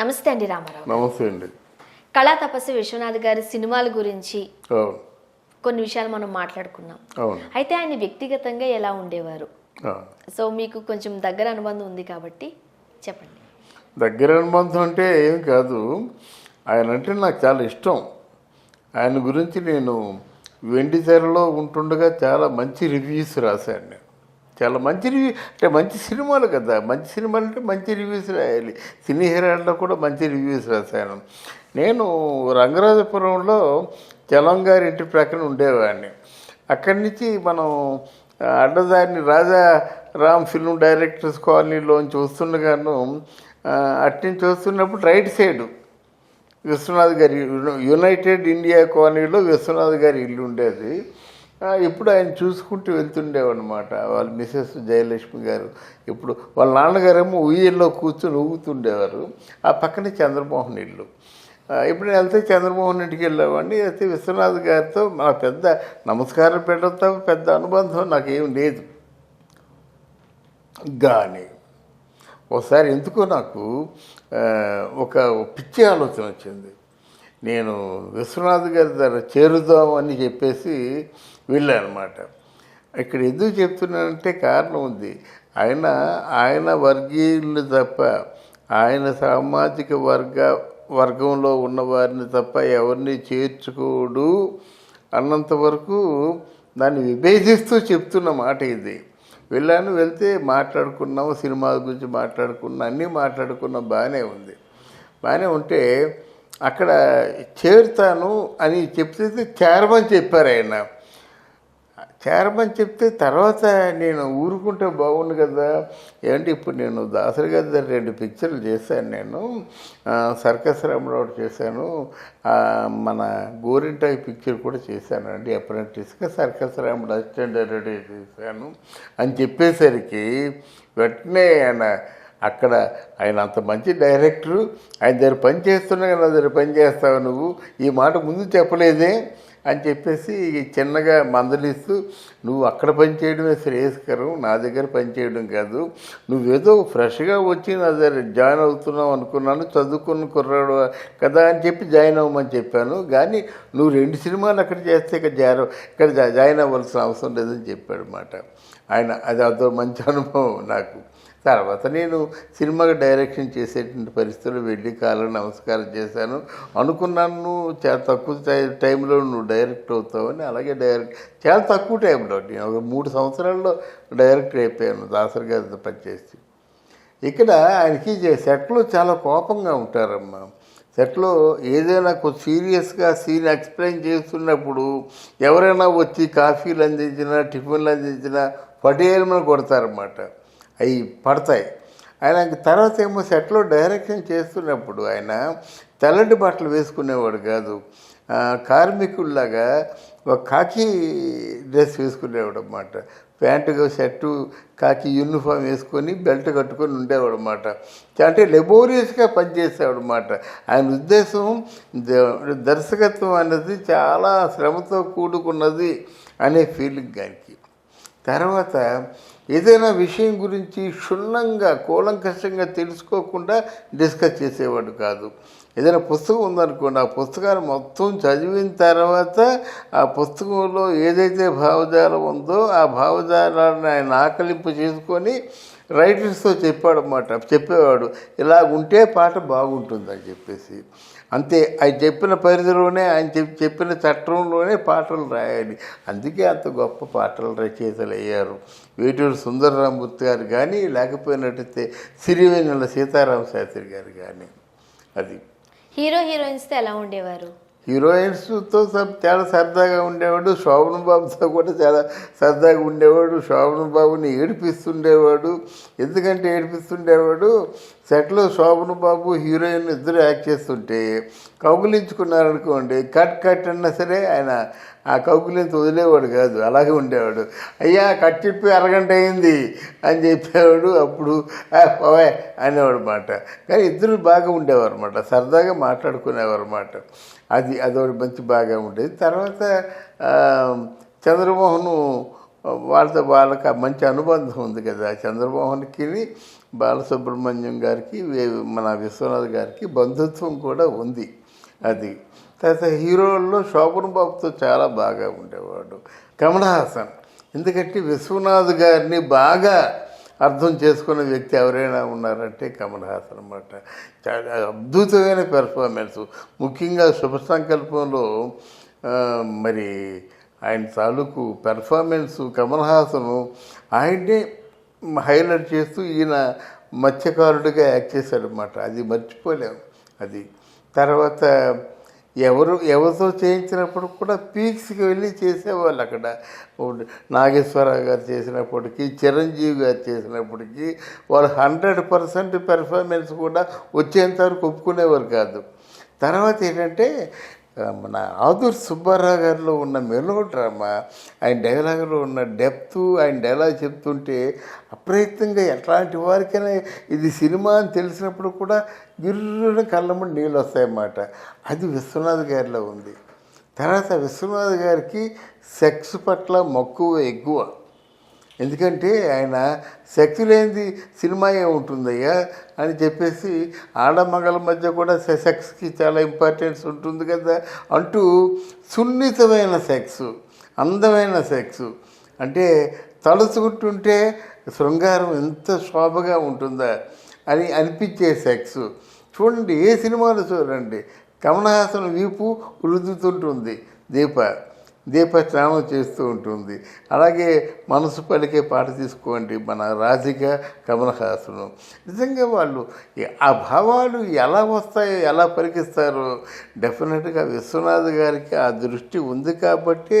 నమస్తే అండి రామారావు. నమస్తే అండి. కళా తపస్వి విశ్వనాథ్ గారి సినిమాల గురించి అవును. కొన్ని విషయాలు మనం మాట్లాడుకున్నాం. అవును. అయితే ఆయన వ్యక్తిగతంగా ఎలా ఉండేవారు? ఆ. సో మీకు కొంచెం దగ్గర అనుబంధం ఉంది కాబట్టి చెప్పండి. దగ్గర అనుబంధం అంటే ఏం కాదు, ఆయన అంటే నాకు చాలా ఇష్టం. ఆయన గురించి నేను వెండితెరలో ఉంటుండగా చాలా మంచి రివ్యూస్ రాశాను. నేను చాలా మంచి రివ్యూ అంటే మంచి సినిమాలు కదా, మంచి సినిమాలు అంటే మంచి రివ్యూస్ రాయాలి. సినీ హెరాల్డ్లో కూడా మంచి రివ్యూస్ రాశాను. నేను రంగరాజపురంలో చలం గారి ఇంటి ప్రక్కన ఉండేవాడిని. అక్కడి నుంచి మనం అడ్డదారిని రాజా రామ్ ఫిల్మ్ డైరెక్టర్స్ కాలనీలోంచి వస్తుండగాను అట్నుంచి వస్తున్నప్పుడు రైట్ సైడు విశ్వనాథ్ గారి యునైటెడ్ ఇండియా కాలనీలో విశ్వనాథ్ గారి ఇల్లు ఉండేది. ఇప్పుడు ఆయన చూసుకుంటూ వెళ్తుండేవన్నమాట. వాళ్ళ మిసెస్ జయలక్ష్మి గారు, ఇప్పుడు వాళ్ళ నాన్నగారేమో ఉయ్యల్లో కూర్చొని ఊగుతుండేవారు. ఆ పక్కనే చంద్రమోహన్ ఇల్లు. ఇప్పుడు నేను వెళ్తే చంద్రమోహన్ ఇంటికి వెళ్ళేవాడిని. అయితే విశ్వనాథ్ గారితో మన పెద్ద నమస్కారం పెట్టడంతో పెద్ద అనుబంధం నాకేం లేదు. కానీ ఒకసారి ఎందుకో నాకు ఒక పిచ్చి ఆలోచన వచ్చింది. నేను విశ్వనాథ్ గారి దగ్గర చేరుదామని చెప్పేసి వెళ్ళానమాట. ఇక్కడ ఎందుకు చెప్తున్నానంటే కారణం ఉంది. ఆయన వర్గీయులు తప్ప, ఆయన సామాజిక వర్గంలో ఉన్నవారిని తప్ప ఎవరిని చేర్చుకోడు అన్నంత వరకు దాన్ని విభేదిస్తూ చెప్తున్న మాట ఇది. వెళ్ళాను, వెళ్తే మాట్లాడుకున్నాము, సినిమాల గురించి మాట్లాడుకున్నాం, అన్నీ మాట్లాడుకున్నాం, బాగానే ఉంది. బాగానే ఉంటే అక్కడ చేరుతాను అని చెప్తే చేరమని చెప్పారు ఆయన. చేరమని చెప్తే తర్వాత నేను ఊరుకుంటే బాగుండు కదా. ఏంటి ఇప్పుడు నేను దాసరి గారి దగ్గర 2 పిక్చర్లు చేశాను. నేను సర్కస్ రాముడు చేశాను, మన గోరింటాయి పిక్చర్ కూడా చేశాను అండి. అప్రెంటిస్గా సర్కస్ రాముడు అసిస్టెంట్ డైరెక్టర్ చేశాను అని చెప్పేసరికి వెంటనే అక్కడ ఆయన అంత మంచి డైరెక్టరు, ఆయన దగ్గర పని చేస్తున్నా నా దగ్గర పని చేస్తావు నువ్వు, ఈ మాట ముందు చెప్పలేదే అని చెప్పేసి చిన్నగా మందలిస్తూ, నువ్వు అక్కడ పని చేయడమే శ్రేయస్కరం, నా దగ్గర పని చేయడం కాదు. నువ్వేదో ఫ్రెష్గా వచ్చి నా దగ్గర జాయిన్ అవుతున్నావు అనుకున్నాను, చదువుకున్న కుర్రాడు కదా అని చెప్పి జాయిన్ అవ్వమని చెప్పాను. కానీ నువ్వు 2 సినిమాలు అక్కడ చేస్తే ఇక్కడ జాయిన్ అవ్వాల్సిన అవసరం లేదని చెప్పాడు అన్నమాట ఆయన. అది అదో మంచి అనుభవం నాకు. తర్వాత నేను సినిమాకి డైరెక్షన్ చేసేటువంటి పరిస్థితుల్లో వెళ్ళి కాళ్ళ నమస్కారం చేశాను. అనుకున్నాను చాలా తక్కువ టైంలో నువ్వు డైరెక్ట్ అవుతావని. అలాగే చాలా తక్కువ టైంలో, నేను ఒక 3 సంవత్సరాల్లో డైరెక్టర్ అయిపోయాను దాసరి గారితో పనిచేసి. ఇక్కడ ఆయనకి సెట్లో చాలా కోపంగా ఉంటారమ్మా. సెట్లో ఏదైనా కొంచెం సీరియస్గా సీన్ ఎక్స్ప్లెయిన్ చేస్తున్నప్పుడు ఎవరైనా వచ్చి కాఫీలు అందించినా టిఫిన్లు అందించినా పటేలమని కొడతారన్నమాట. అవి పడతాయి. ఆయన తర్వాత ఏమో సెట్లో డైరెక్షన్ చేస్తున్నప్పుడు ఆయన తెల్లటి బట్టలు వేసుకునేవాడు కాదు, కార్మికుల్లాగా ఒక కాకి డ్రెస్ వేసుకునేవాడు అన్నమాట. ప్యాంటు షర్టు కాకి యూనిఫామ్ వేసుకొని బెల్ట్ కట్టుకొని ఉండేవాడు అన్నమాట. అంటే లెబోరియస్గా పనిచేసేవాడు అన్నమాట. ఆయన ఉద్దేశం దర్శకత్వం అనేది చాలా శ్రమతో కూడుకున్నది అనే ఫీలింగ్ ఆయనకి. తర్వాత ఏదైనా విషయం గురించి క్షుణ్ణంగా కూలంకషంగా తెలుసుకోకుండా డిస్కస్ చేసేవాడు కాదు. ఏదైనా పుస్తకం ఉందనుకోండి, ఆ పుస్తకాన్ని మొత్తం చదివిన తర్వాత ఆ పుస్తకంలో ఏదైతే భావజాలం ఉందో ఆ భావజాలాన్ని ఆయన ఆకలింపు చేసుకొని రైటర్స్తో చెప్పేవాడు ఇలా ఉంటే పాట బాగుంటుందని చెప్పేసి. అంతే, ఆయన చెప్పిన పరిధిలోనే, ఆయన చెప్పిన చట్టంలోనే పాటలు రాయాలి. అందుకే అంత గొప్ప పాటల రచయితలు అయ్యారు. వేటూరు సుందరరామూర్తి గారు కానీ, లేకపోయినట్టయితే సిరివెన్నెల సీతారామ శాస్త్రి గారు కానీ. అది హీరోయిన్స్తో ఎలా ఉండేవారు? హీరోయిన్స్తో చాలా సరదాగా ఉండేవాడు. శోభన్ బాబుతో కూడా చాలా సరదాగా ఉండేవాడు. శోభన్ బాబుని ఏడిపిస్తుండేవాడు. ఎందుకంటే ఏడిపిస్తుండేవాడు, సెట్లో శోభన్ బాబు హీరోయిన్ ఇద్దరు యాక్ట్ చేస్తుంటే కౌగులించుకున్నారనుకోండి, కట్ అన్నా సరే ఆయన ఆ కౌగులించి వదిలేవాడు కాదు, అలాగే ఉండేవాడు. అయ్యా కట్ చెప్పి అరగంట అయింది అని చెప్పేవాడు. అప్పుడు పోవే అనేవాడు అన్నమాట. కానీ ఇద్దరు బాగా ఉండేవారు అన్నమాట, సరదాగా మాట్లాడుకునేవారు అన్నమాట. అదొకటి మంచి బాగా ఉండేది. తర్వాత చంద్రమోహన్ వాళ్ళకి మంచి అనుబంధం ఉంది కదా. చంద్రమోహన్కి బాలసుబ్రహ్మణ్యం గారికి మన విశ్వనాథ్ గారికి బంధుత్వం కూడా ఉంది. అది తర్వాత హీరోల్లో శోభన్ బాబుతో చాలా బాగా ఉండేవాడు. కమల్ హాసన్, ఎందుకంటే విశ్వనాథ్ గారిని బాగా అర్థం చేసుకున్న వ్యక్తి ఎవరైనా ఉన్నారంటే కమల్ హాసన్ అన్నమాట. చాలా అద్భుతమైన పెర్ఫార్మెన్స్, ముఖ్యంగా శుభ సంకల్పంలో మరి ఆయన తాలూకు పెర్ఫార్మెన్స్ కమల్ హాసను ఆయన్నే హైలైట్ చేస్తూ ఈయన మత్స్యకారుడిగా యాక్ట్ చేశాడనమాట. అది మర్చిపోలేము. అది తర్వాత ఎవరితో చేయించినప్పుడు కూడా పీక్స్కి వెళ్ళి చేసేవాళ్ళు అక్కడ. నాగేశ్వరరావు గారు చేసినప్పటికీ, చిరంజీవి గారు చేసినప్పటికీ వాళ్ళు 100% పెర్ఫార్మెన్స్ కూడా వచ్చేంత వరకు ఒప్పుకునేవారు కాదు. తర్వాత ఏంటంటే మన ఆదూరి సుబ్బారావు గారిలో ఉన్న మెలో డ్రామా, ఆయన డైలాగులో ఉన్న డెప్త్, ఆయన డైలాగ్ చెప్తుంటే అప్రయత్నంగా ఎట్లాంటి వారికైనా ఇది సినిమా అని తెలిసినప్పుడు కూడా గిర్రున కళ్ళమ్మడి నీళ్ళు వస్తాయన్నమాట. అది విశ్వనాథ్ గారిలో ఉంది. తర్వాత విశ్వనాథ్ గారికి సెక్స్ పట్ల మక్కువ ఎక్కువ. ఎందుకంటే ఆయన సెక్స్ లేనిది సినిమా ఏముంటుందయ్యా అని చెప్పేసి ఆడమగల మధ్య కూడా సెక్స్కి చాలా ఇంపార్టెన్స్ ఉంటుంది కదా అంటూ సున్నితమైన సెక్స్, అందమైన సెక్స్, అంటే తలుచుకుంటుంటే శృంగారం ఎంత శోభగా ఉంటుందా అని అనిపించే సెక్స్. చూడండి, ఏ సినిమాలు చూడండి, కమల్ హాసన్ వీపు రుద్దుతుంటుంది దీప స్నానం చేస్తూ ఉంటుంది. అలాగే మనసు పలికే పాట తీసుకోండి, మన రాధిక, కమల్ హాసను. నిజంగా వాళ్ళు ఆ భావాలు ఎలా వస్తాయో, ఎలా పలికిస్తారో డెఫినెట్గా విశ్వనాథ్ గారికి ఆ దృష్టి ఉంది కాబట్టి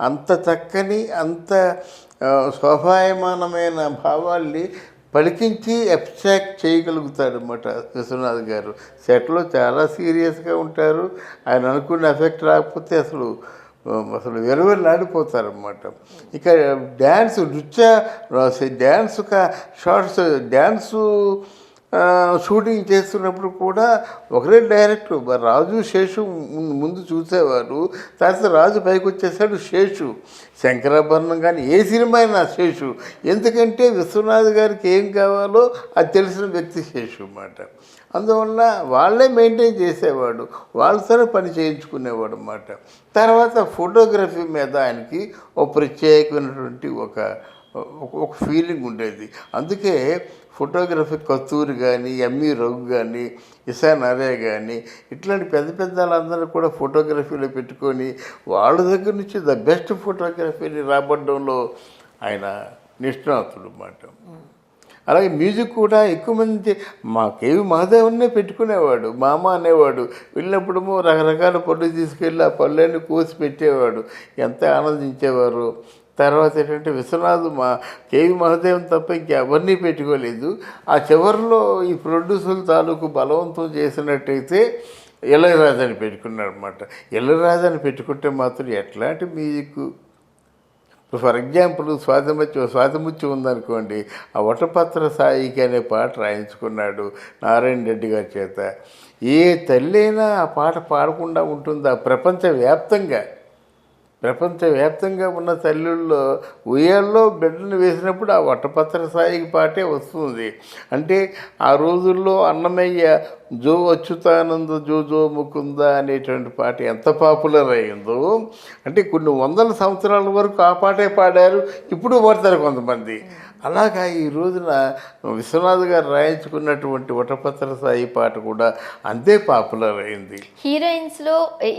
అంత చక్కని, అంత శోభాయమానమైన భావాల్ని పలికించి అబ్స్ట్రాక్ట్ చేయగలుగుతాడు అన్నమాట విశ్వనాథ్ గారు. సెట్లో చాలా సీరియస్గా ఉంటారు. ఆయన అనుకున్న ఎఫెక్ట్ రాకపోతే అసలు వెలువెల్లాడిపోతారన్నమాట. ఇక డ్యాన్స్, డ్యాన్సు షూటింగ్ చేస్తున్నప్పుడు కూడా ఒకరే డైరెక్టర్, రాజు శేషు ముందు చూసేవారు. తర్వాత రాజు పైకి వచ్చేసాడు శేషు. శంకరాభరణం కానీ ఏ సినిమా అయినా శేషు. ఎందుకంటే విశ్వనాథ్ గారికి ఏం కావాలో అది తెలిసిన వ్యక్తి శేషు అన్నమాట. అందువల్ల వాళ్ళే మెయింటైన్ చేసేవాడు, వాళ్ళతోనే పని చేయించుకునేవాడు అన్నమాట. తర్వాత ఫోటోగ్రఫీ మీద ఆయనకి ఒక ప్రత్యేకమైనటువంటి ఒక ఫీలింగ్ ఉండేది. అందుకే ఫోటోగ్రఫీ కస్తూరి కానీ, ఎంఈ రఘు కానీ, ఇసాన్ అరే కానీ ఇట్లాంటి పెద్ద వాళ్ళందరూ కూడా ఫోటోగ్రఫీలో పెట్టుకొని వాళ్ళ దగ్గర నుంచి ద బెస్ట్ ఫోటోగ్రఫీని రాబడ్డంలో ఆయన నిష్ణాతుడు అన్నమాట. అలాగే మ్యూజిక్ కూడా ఎక్కువ మంది మా కేవి మహాదేవన్నే పెట్టుకునేవాడు, మామ అనేవాడు. వెళ్ళినప్పుడు రకరకాల పళ్ళు తీసుకెళ్ళి ఆ పళ్ళని కోసి పెట్టేవాడు, ఎంత ఆనందించేవారు. తర్వాత ఏంటంటే విశ్వనాథ్ కేవి మహాదేవన్ తప్ప ఇంకెవరినీ పెట్టుకోలేదు. ఆ చివరిలో ఈ ప్రొడ్యూసర్ల తాలూకు బలవంతం చేసినట్టయితే ఇళయరాజాని పెట్టుకున్నాడు అన్నమాట. ఇళయరాజాని పెట్టుకుంటే మాత్రం ఎట్లాంటి మ్యూజిక్, ఫర్ ఎగ్జాంపుల్ స్వాతిముత్యం ఉందనుకోండి, ఆ వటపత్ర సాయికి అనే పాట రాయించుకున్నాడు నారాయణ రెడ్డి గారి చేత. ఏ తల్లి అయినా ఆ పాట పాడకుండా ఉంటుందా? ప్రపంచవ్యాప్తంగా ఉన్న తల్లుల్లో ఉయ్యాల్లో బిడ్డను వేసినప్పుడు ఆ వటపత్ర సాయికి పాటే వస్తుంది. అంటే ఆ రోజుల్లో అన్నమయ్య జో అచ్యుతానంద జో ముకుంద అనేటువంటి పాట ఎంత పాపులర్ అయిందో, అంటే కొన్ని వందల సంవత్సరాల వరకు ఆ పాటే పాడారు, ఇప్పుడు పాడతారు కొంతమంది. అలాగా ఈ రోజున విశ్వనాథ్ గారు రాయించుకున్నటువంటి వటపత్ర సాయి పాట కూడా అంతే పాపులర్ అయింది. హీరోయిన్స్లో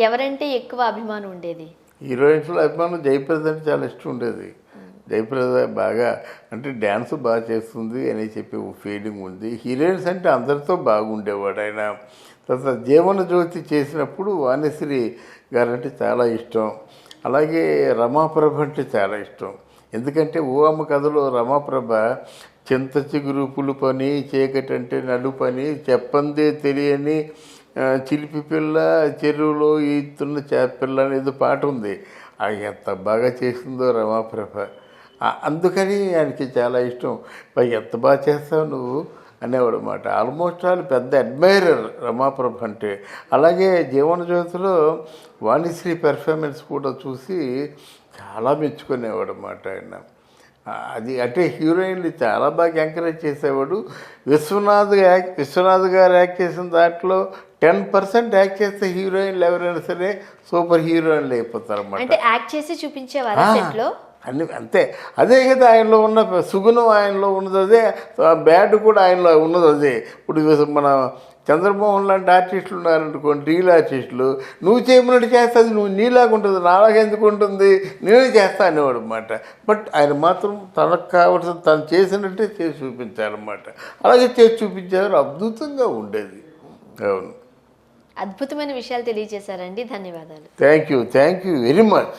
ఎవరంటే ఎక్కువ అభిమానం ఉండేది? హీరోయిన్స్లో అభిమానం జయప్రద అంటే చాలా ఇష్టం ఉండేది. జయప్రద బాగా, అంటే డ్యాన్స్ బాగా చేస్తుంది అని చెప్పి ఫీలింగ్ ఉంది. హీరోయిన్స్ అంటే అందరితో బాగుండేవాడు ఆయన. తర్వాత జీవన జ్యోతి చేసినప్పుడు వాణిశ్రీ గారంటే చాలా ఇష్టం. అలాగే రమాప్రభ అంటే చాలా ఇష్టం. ఎందుకంటే ఓ అమ్మ కథలో రమాప్రభ చింత చిగురు పులుపని, చీకటంటే నలుపని, చెప్పందే తెలియని చిలిపి పిల్ల, చెరువులో ఈతున్న చేపిల్ల అనేది పాట ఉంది. అది ఎంత బాగా చేసిందో రమాప్రభ. అందుకని ఆయనకి చాలా ఇష్టం. ఎంత బాగా చేస్తావు నువ్వు అనేవాడు అన్నమాట. ఆల్మోస్ట్ ఆల్ పెద్ద అడ్మైరర్ రమాప్రభ అంటే. అలాగే జీవన జ్యోతిలో వాణిశ్రీ పెర్ఫార్మెన్స్ కూడా చూసి చాలా మెచ్చుకునేవాడు అన్నమాట ఆయన. అది అంటే హీరోయిన్లు చాలా బాగా ఎంకరేజ్ చేసేవాడు. విశ్వనాథ్ గారు యాక్ట్ చేసిన దాంట్లో 10% యాక్ట్ చేస్తే హీరోయిన్లు ఎవరైనా సరే సూపర్ హీరోయిన్లు అయిపోతారు అన్నమాట. అంటే యాక్ట్ చేసి చూపించేవారా సెట్ లో? అన్ని అంతే. అదే కదా ఆయనలో ఉన్న సుగుణం, ఆయనలో ఉన్నది అదే, బ్యాడ్ కూడా ఆయనలో ఉన్నది అదే. ఇప్పుడు మన చంద్రమోహన్ లాంటి ఆర్టిస్టులు ఉన్నారనుకోండి, రీల్ ఆర్టిస్టులు, నువ్వు చేయమన్నట్టు చేస్తుంది, నువ్వు నీలాగా ఉంటుంది, నాలాగా ఎందుకు ఉంటుంది, నేనే చేస్తా అనేవాడు అనమాట. బట్ ఆయన మాత్రం తనకు కావాల్సిన తను చేసినట్టే చేసి చూపించాలన్నమాట. అలాగే చేసి చూపించారు, అద్భుతంగా ఉండేది. అవును, అద్భుతమైన విషయాలు తెలియజేశారండి. ధన్యవాదాలు. Thank you very much.